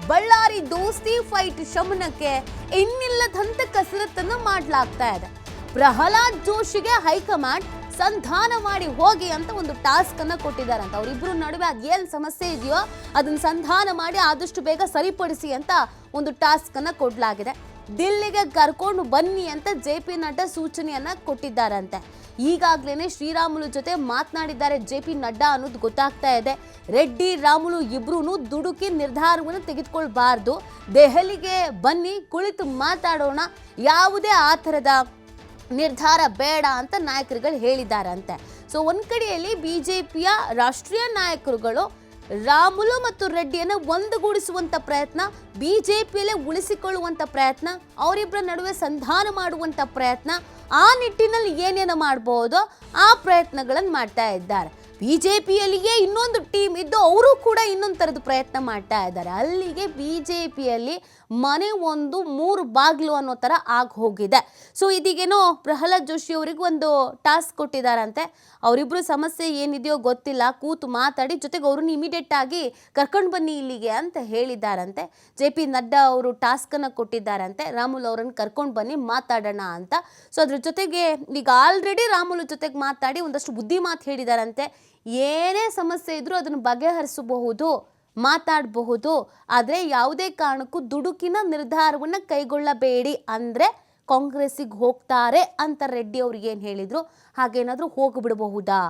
ಬಳ್ಳಾರಿ ದೋಸ್ತಿ ಫೈಟ್ ಶಮನಕ್ಕೆ ಇನ್ನಿಲ್ಲದಂತ ಕಸರತ್ತನ್ನು ಮಾಡಲಾಗ್ತಾ ಇದೆ. ಪ್ರಹ್ಲಾದ್ ಜೋಶಿಗೆ ಹೈಕಮಾಂಡ್ ಸಂಧಾನ ಮಾಡಿ ಹೋಗಿ ಅಂತ ಒಂದು ಟಾಸ್ಕ್ ಅನ್ನ ಕೊಟ್ಟಿದ್ದಾರಂತ. ಅವರಿಬ್ರು ನಡುವೆ ಅದೇನ್ ಸಮಸ್ಯೆ ಇದೆಯೋ ಅದನ್ನ ಸಂಧಾನ ಮಾಡಿ ಆದಷ್ಟು ಬೇಗ ಸರಿಪಡಿಸಿ ಅಂತ ಒಂದು ಟಾಸ್ಕ್ ಅನ್ನ ಕೊಡಲಾಗಿದೆ. ದಿಲ್ಲಿಗೆ ಕರ್ಕೊಂಡು ಬನ್ನಿ ಅಂತ ಜೆ.ಪಿ. ನಡ್ಡಾ ಸೂಚನೆಯನ್ನ ಕೊಟ್ಟಿದ್ದಾರಂತೆ. ಈಗಾಗಲೇ ಶ್ರೀರಾಮುಲು ಜೊತೆ ಮಾತನಾಡಿದ್ದಾರೆ ಜೆ.ಪಿ. ನಡ್ಡಾ ಅನ್ನೋದು ಗೊತ್ತಾಗ್ತಾ ಇದೆ. ರೆಡ್ಡಿ ರಾಮುಲು ಇಬ್ರು ದುಡುಕಿ ನಿರ್ಧಾರವನ್ನು ತೆಗೆದುಕೊಳ್ಬಾರ್ದು, ದೆಹಲಿಗೆ ಬನ್ನಿ ಕುಳಿತು ಮಾತಾಡೋಣ, ಯಾವುದೇ ಆ ಥರದ ನಿರ್ಧಾರ ಬೇಡ ಅಂತ ನಾಯಕರುಗಳು ಹೇಳಿದ್ದಾರಂತೆ. ಸೊ ಒಂದ್ ಕಡೆಯಲ್ಲಿ ಬಿಜೆಪಿಯ ರಾಷ್ಟ್ರೀಯ ನಾಯಕರುಗಳು ರಾಮುಲು ಮತ್ತು ರೆಡ್ಡಿಯನ್ನು ಒಂದುಗೂಡಿಸುವಂತ ಪ್ರಯತ್ನ, ಬಿಜೆಪಿಯಲ್ಲೇ ಉಳಿಸಿಕೊಳ್ಳುವಂತ ಪ್ರಯತ್ನ, ಅವರಿಬ್ಬರ ನಡುವೆ ಸಂಧಾನ ಮಾಡುವಂತ ಪ್ರಯತ್ನ, ಆ ನಿಟ್ಟಿನಲ್ಲಿ ಏನೇನು ಮಾಡಬಹುದೋ ಆ ಪ್ರಯತ್ನಗಳನ್ನು ಮಾಡ್ತಾ ಇದ್ದಾರೆ. ಬಿಜೆಪಿಯಲ್ಲಿಯೇ ಇನ್ನೊಂದು ಟೀಮ್ ಇದ್ದು ಅವರು ಕೂಡ ಇನ್ನೊಂದು ಥರದ ಪ್ರಯತ್ನ ಮಾಡ್ತಾ ಇದ್ದಾರೆ. ಅಲ್ಲಿಗೆ ಬಿಜೆಪಿಯಲ್ಲಿ ಮನೆ ಒಂದು ಮೂರು ಬಾಗಿಲು ಅನ್ನೋ ಥರ ಆಗಿ ಹೋಗಿದೆ. ಸೊ ಇದೀಗೇನೋ ಪ್ರಹ್ಲಾದ್ ಜೋಶಿ ಅವರಿಗೆ ಒಂದು ಟಾಸ್ಕ್ ಕೊಟ್ಟಿದ್ದಾರಂತೆ. ಅವರಿಬ್ರು ಸಮಸ್ಯೆ ಏನಿದೆಯೋ ಗೊತ್ತಿಲ್ಲ, ಕೂತು ಮಾತಾಡಿ, ಜೊತೆಗೆ ಅವ್ರನ್ನ ಇಮಿಡಿಯೇಟ್ ಆಗಿ ಕರ್ಕೊಂಡು ಬನ್ನಿ ಇಲ್ಲಿಗೆ ಅಂತ ಹೇಳಿದ್ದಾರಂತೆ. ಜೆ.ಪಿ. ನಡ್ಡಾ ಅವರು ಟಾಸ್ಕ್ ಅನ್ನ ಕೊಟ್ಟಿದ್ದಾರಂತೆ, ರಾಮುಲು ಅವರನ್ನು ಕರ್ಕೊಂಡು ಬನ್ನಿ ಮಾತಾಡೋಣ ಅಂತ. ಸೊ ಅದ್ರ ಜೊತೆಗೆ ಈಗ ಆಲ್ರೆಡಿ ರಾಮುಲು ಜೊತೆಗೆ ಮಾತಾಡಿ ಒಂದಷ್ಟು ಬುದ್ಧಿ ಮಾತು ಹೇಳಿದಾರಂತೆ. ಏನೇ ಸಮಸ್ಯೆ ಇದ್ರೂ ಅದನ್ನು ಬಗೆಹರಿಸಬಹುದು, ಮಾತಾಡಬಹುದು, ಆದರೆ ಯಾವುದೇ ಕಾರಣಕ್ಕೂ ದುಡುಕಿನ ನಿರ್ಧಾರವನ್ನು ಕೈಗೊಳ್ಳಬೇಡಿ, ಅಂದರೆ ಕಾಂಗ್ರೆಸ್ಸಿಗೆ ಹೋಗ್ತಾರೆ ಅಂತ ರೆಡ್ಡಿ ಅವ್ರಿಗೆ ಏನು ಹೇಳಿದ್ರು ಹಾಗೇನಾದರೂ ಹೋಗಿಬಿಡಬಹುದಾ,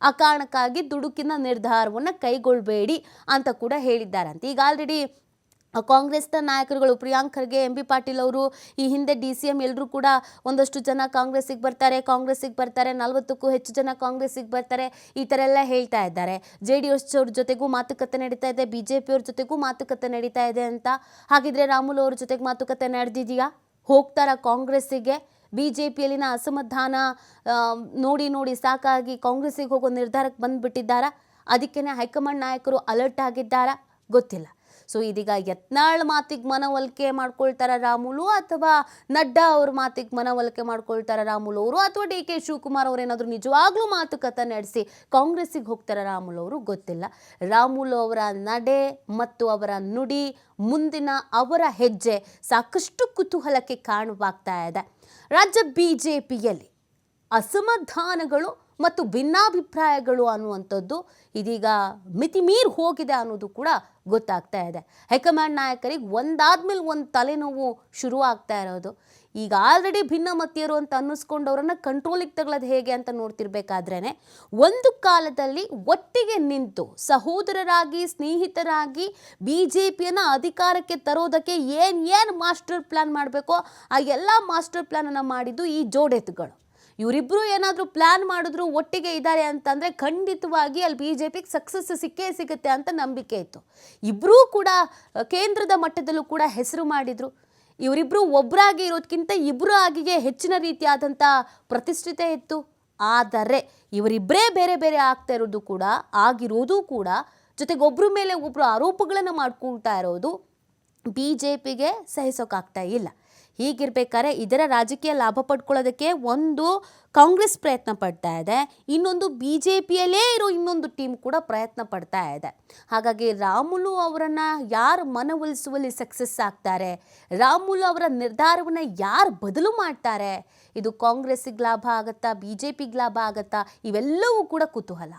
ಆ ಕಾರಣಕ್ಕಾಗಿ ದುಡುಕಿನ ನಿರ್ಧಾರವನ್ನು ಕೈಗೊಳ್ಳಬೇಡಿ ಅಂತ ಕೂಡ ಹೇಳಿದ್ದಾರಂತೆ. ಈಗ ಆಲ್ರೆಡಿ ಕಾಂಗ್ರೆಸ್ನ ನಾಯಕರುಗಳು ಪ್ರಿಯಾಂಕ್ ಖರ್ಗೆ, ಎಂ ಬಿ ಪಾಟೀಲ್ ಅವರು, ಈ ಹಿಂದೆ DCM ಎಲ್ಲರೂ ಕೂಡ ಒಂದಷ್ಟು ಜನ ಕಾಂಗ್ರೆಸ್ಸಿಗೆ ಬರ್ತಾರೆ, 40ಕ್ಕೂ ಹೆಚ್ಚು ಜನ ಕಾಂಗ್ರೆಸ್ಸಿಗೆ ಬರ್ತಾರೆ, ಈ ಥರ ಎಲ್ಲ ಹೇಳ್ತಾ ಇದ್ದಾರೆ. JDS ಅವ್ರ ಜೊತೆಗೂ ಮಾತುಕತೆ ನಡೀತಾ ಇದೆ, BJP ಅವ್ರ ಜೊತೆಗೂ ಮಾತುಕತೆ ನಡೀತಾ ಇದೆ ಅಂತ. ಹಾಗಿದ್ರೆ ರಾಮುಲು ಅವ್ರ ಜೊತೆಗೆ ಮಾತುಕತೆ ನಡೆದಿದೆಯಾ? ಹೋಗ್ತಾರ ಕಾಂಗ್ರೆಸ್ಸಿಗೆ? BJPಯಲ್ಲಿನ ಅಸಮಾಧಾನ ನೋಡಿ ಸಾಕಾಗಿ ಕಾಂಗ್ರೆಸ್ಸಿಗೆ ಹೋಗೋ ನಿರ್ಧಾರಕ್ಕೆ ಬಂದುಬಿಟ್ಟಿದ್ದಾರಾ? ಅದಕ್ಕೇನೆ ಹೈಕಮಾಂಡ್ ನಾಯಕರು ಅಲರ್ಟ್ ಆಗಿದ್ದಾರಾ? ಗೊತ್ತಿಲ್ಲ. ಸೊ ಇದೀಗ ಯತ್ನಾಳ್ ಮಾತಿಗೆ ಮನವೊಲಿಕೆ ಮಾಡ್ಕೊಳ್ತಾರ ರಾಮುಲು, ಅಥವಾ ನಡ್ಡಾ ಅವ್ರ ಮಾತಿಗೆ ಮನವೊಲಿಕೆ ಮಾಡ್ಕೊಳ್ತಾರ ರಾಮುಲು ಅವರು, ಅಥವಾ DK ಶಿವಕುಮಾರ್ ಅವರೇನಾದರೂ ನಿಜವಾಗ್ಲೂ ಮಾತುಕತೆ ನಡೆಸಿ ಕಾಂಗ್ರೆಸ್ಸಿಗೆ ಹೋಗ್ತಾರ ರಾಮುಲು ಅವರು? ಗೊತ್ತಿಲ್ಲ. ರಾಮುಲು ಅವರ ನಡೆ ಮತ್ತು ಅವರ ನುಡಿ, ಮುಂದಿನ ಅವರ ಹೆಜ್ಜೆ ಸಾಕಷ್ಟು ಕುತೂಹಲಕ್ಕೆ ಕಾರಣವಾಗ್ತಾ ಇದೆ. ರಾಜ್ಯ ಬಿಜೆಪಿಯಲ್ಲಿ ಅಸಮಾಧಾನಗಳು ಮತ್ತು ಭಿನ್ನಾಭಿಪ್ರಾಯಗಳು ಅನ್ನುವಂಥದ್ದು ಇದೀಗ ಮಿತಿ ಮೀರಿ ಹೋಗಿದೆ ಅನ್ನೋದು ಕೂಡ ಗೊತ್ತಾಗ್ತಾ ಇದೆ. ಹೈಕಮಾಂಡ್ ನಾಯಕರಿಗೆ ಒಂದಾದ್ಮೇಲೆ ಒಂದು ತಲೆನೋವು ಶುರು ಆಗ್ತಾ ಇರೋದು. ಈಗ ಆಲ್ರೆಡಿ ಭಿನ್ನಮತೀಯರು ಅಂತ ಅನ್ನಿಸ್ಕೊಂಡವ್ರನ್ನ ಕಂಟ್ರೋಲಿಗೆ ತಗೊಳ್ಳೋದು ಹೇಗೆ ಅಂತ ನೋಡ್ತಿರ್ಬೇಕಾದ್ರೇನೆ, ಒಂದು ಕಾಲದಲ್ಲಿ ಒಟ್ಟಿಗೆ ನಿಂತು ಸಹೋದರರಾಗಿ, ಸ್ನೇಹಿತರಾಗಿ BJPಯನ್ನು ಅಧಿಕಾರಕ್ಕೆ ತರೋದಕ್ಕೆ ಏನು ಮಾಸ್ಟರ್ ಪ್ಲಾನ್ ಮಾಡಬೇಕೋ ಆ ಎಲ್ಲ ಮಾಸ್ಟರ್ ಪ್ಲಾನನ್ನು ಮಾಡಿದ್ದು ಈ ಜೋಡೆತ್ತುಗಳು. ಇವರಿಬ್ಬರು ಏನಾದರೂ ಪ್ಲಾನ್ ಮಾಡಿದ್ರು, ಒಟ್ಟಿಗೆ ಇದ್ದಾರೆ ಅಂತಂದರೆ ಖಂಡಿತವಾಗಿ ಅಲ್ಲಿ BJPಗೆ ಸಕ್ಸಸ್ ಸಿಕ್ಕೇ ಸಿಗುತ್ತೆ ಅಂತ ನಂಬಿಕೆ ಇತ್ತು. ಇಬ್ಬರೂ ಕೂಡ ಕೇಂದ್ರದ ಮಟ್ಟದಲ್ಲೂ ಕೂಡ ಹೆಸರು ಮಾಡಿದರು. ಇವರಿಬ್ಬರು ಒಬ್ಬರಾಗಿ ಇರೋದಕ್ಕಿಂತ ಇಬ್ಬರು ಆಗಿಗೆ ಹೆಚ್ಚಿನ ರೀತಿಯಾದಂಥ ಪ್ರತಿಷ್ಠಿತೆ ಇತ್ತು. ಆದರೆ ಇವರಿಬ್ಬರೇ ಬೇರೆ ಬೇರೆ ಆಗ್ತಾ ಇರೋದು ಕೂಡ, ಆಗಿರೋದು ಕೂಡ, ಜೊತೆಗೆ ಒಬ್ಬರ ಮೇಲೆ ಒಬ್ಬರು ಆರೋಪಗಳನ್ನು ಮಾಡ್ಕೊಳ್ತಾ ಇರೋದು BJPಗೆ ಸಹಿಸೋಕ್ಕಾಗ್ತಾ ಇಲ್ಲ. ಹೀಗಿರ್ಬೇಕಾದ್ರೆ ಇದರ ರಾಜಕೀಯ ಲಾಭ ಪಡ್ಕೊಳ್ಳೋದಕ್ಕೆ ಒಂದು ಕಾಂಗ್ರೆಸ್ ಪ್ರಯತ್ನ ಪಡ್ತಾ ಇದೆ, ಇನ್ನೊಂದು BJPಯಲ್ಲೇ ಇರೋ ಇನ್ನೊಂದು ಟೀಮ್ ಕೂಡ ಪ್ರಯತ್ನ ಪಡ್ತಾ ಇದೆ. ಹಾಗಾಗಿ ರಾಮುಲು ಅವರನ್ನು ಯಾರು ಮನವೊಲಿಸುವಲ್ಲಿ ಸಕ್ಸಸ್ ಆಗ್ತಾರೆ, ರಾಮುಲು ಅವರ ನಿರ್ಧಾರವನ್ನು ಯಾರು ಬದಲು ಮಾಡ್ತಾರೆ, ಇದು ಕಾಂಗ್ರೆಸ್ಸಿಗೆ ಲಾಭ ಆಗತ್ತಾ, BJPಗೆ ಲಾಭ ಆಗತ್ತಾ, ಇವೆಲ್ಲವೂ ಕೂಡ ಕುತೂಹಲ.